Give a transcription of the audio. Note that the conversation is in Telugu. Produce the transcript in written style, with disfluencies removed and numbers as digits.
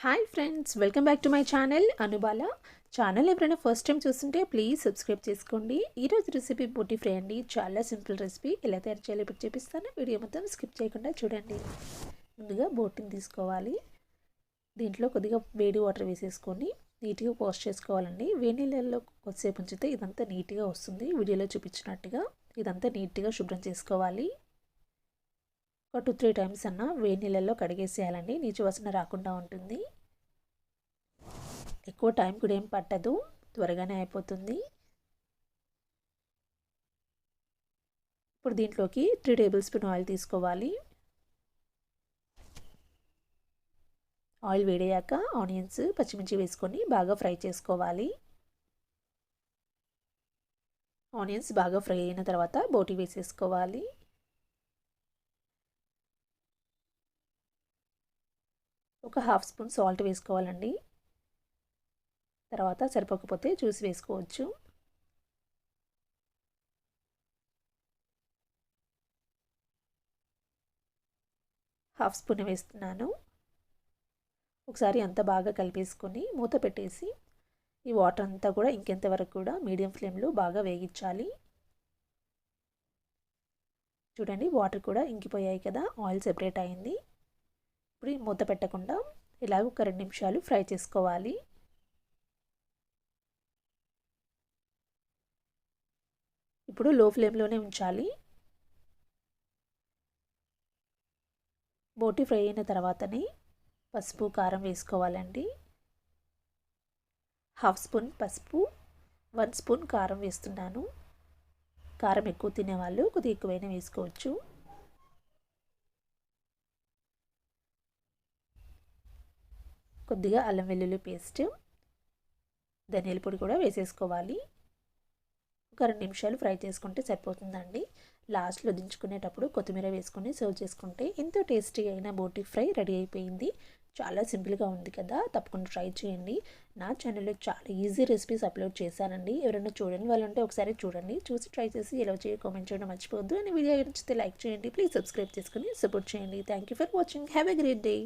Hi friends, welcome back to my channel Anubala. Channel ఎవరైనా ఫస్ట్ టైం చూస్తుంటే ప్లీజ్ సబ్స్క్రైబ్ చేసుకోండి. ఈరోజు రెసిపీ బోటి ఫ్రై అండి. చాలా సింపుల్ రెసిపీ. ఎలా తయారు చేయాలో ఇప్పుడు చూపిస్తాను. వీడియో మొత్తం స్కిప్ చేయకుండా చూడండి. ముందుగా బోటిని తీసుకోవాలి. దీంట్లో కొద్దిగా వేడి వాటర్ వేసేసుకొని నీట్గా వాష్ చేసుకోవాలండి. వేడి నీళ్ళల్లో కొద్దిసేపు ఉంచితే ఇదంతా నీట్గా వస్తుంది. వీడియోలో చూపించినట్టుగా ఇదంతా నీట్గా శుభ్రం చేసుకోవాలి. ఒక 2-3 టైమ్స్ అన్న వేడి నీళ్ళల్లో కడిగేసేయాలండి. నీచు వాసన రాకుండా ఉంటుంది. ఎక్కువ టైం కూడా ఏం పట్టదు, త్వరగానే అయిపోతుంది. ఇప్పుడు దీంట్లోకి 3 టేబుల్ స్పూన్ ఆయిల్ తీసుకోవాలి. ఆయిల్ వేడయ్యాక ఆనియన్స్, పచ్చిమిర్చి వేసుకొని బాగా ఫ్రై చేసుకోవాలి. ఆనియన్స్ బాగా ఫ్రై అయిన తర్వాత బోటి వేసేసుకోవాలి. ఒక హాఫ్ స్పూన్ సాల్ట్ వేసుకోవాలండి. తర్వాత సరిపోకపోతే చూసి వేసుకోవచ్చు. హాఫ్ స్పూన్ వేస్తున్నాను. ఒకసారి అంతా బాగా కలిపేసుకొని మూత పెట్టేసి ఈ వాటర్ అంతా కూడా ఇంకెంత వరకు కూడా మీడియం ఫ్లేమ్లో బాగా వేగించాలి. చూడండి, వాటర్ కూడా ఇంకిపోయాయి కదా, ఆయిల్ సెపరేట్ అయింది. ఇప్పుడు మూత పెట్టకుండా ఇలాగ ఒక 2 నిమిషాలు ఫ్రై చేసుకోవాలి. ఇప్పుడు లో ఫ్లేమ్లోనే ఉంచాలి. బోటి ఫ్రై అయిన తర్వాతనే పసుపు, కారం వేసుకోవాలండి. హాఫ్ స్పూన్ పసుపు, 1 స్పూన్ కారం వేస్తున్నాను. కారం ఎక్కువ తినేవాళ్ళు కొద్దిగా ఎక్కువైనా వేసుకోవచ్చు. కొద్దిగా అల్లం వెల్లుల్లి పేస్ట్, ధనియాల పొడి కూడా వేసేసుకోవాలి. ఒక 2 నిమిషాలు ఫ్రై చేసుకుంటే సరిపోతుందండి. లాస్ట్లో దించుకునేటప్పుడు కొత్తిమీర వేసుకొని సర్వ్ చేసుకుంటే ఎంతో టేస్టీ అయిన బోటి ఫ్రై రెడీ అయిపోయింది. చాలా సింపుల్గా ఉంది కదా, తప్పకుండా ట్రై చేయండి. నా ఛానల్లో చాలా ఈజీ రెసిపీస్ అప్లోడ్ చేశానండి. ఎవరైనా చూడని వాళ్ళు ఉంటే ఒకసారి చూడండి. చూసి ట్రై చేసి ఎలా చేయ కామెంట్ చేయడం మర్చిపోవద్దు. అండ్ వీడియో నచ్చితే లైక్ చేయండి. ప్లీజ్ సబ్స్క్రైబ్ చేసుకుని సపోర్ట్ చేయండి. Thank you for watching. Have a great day.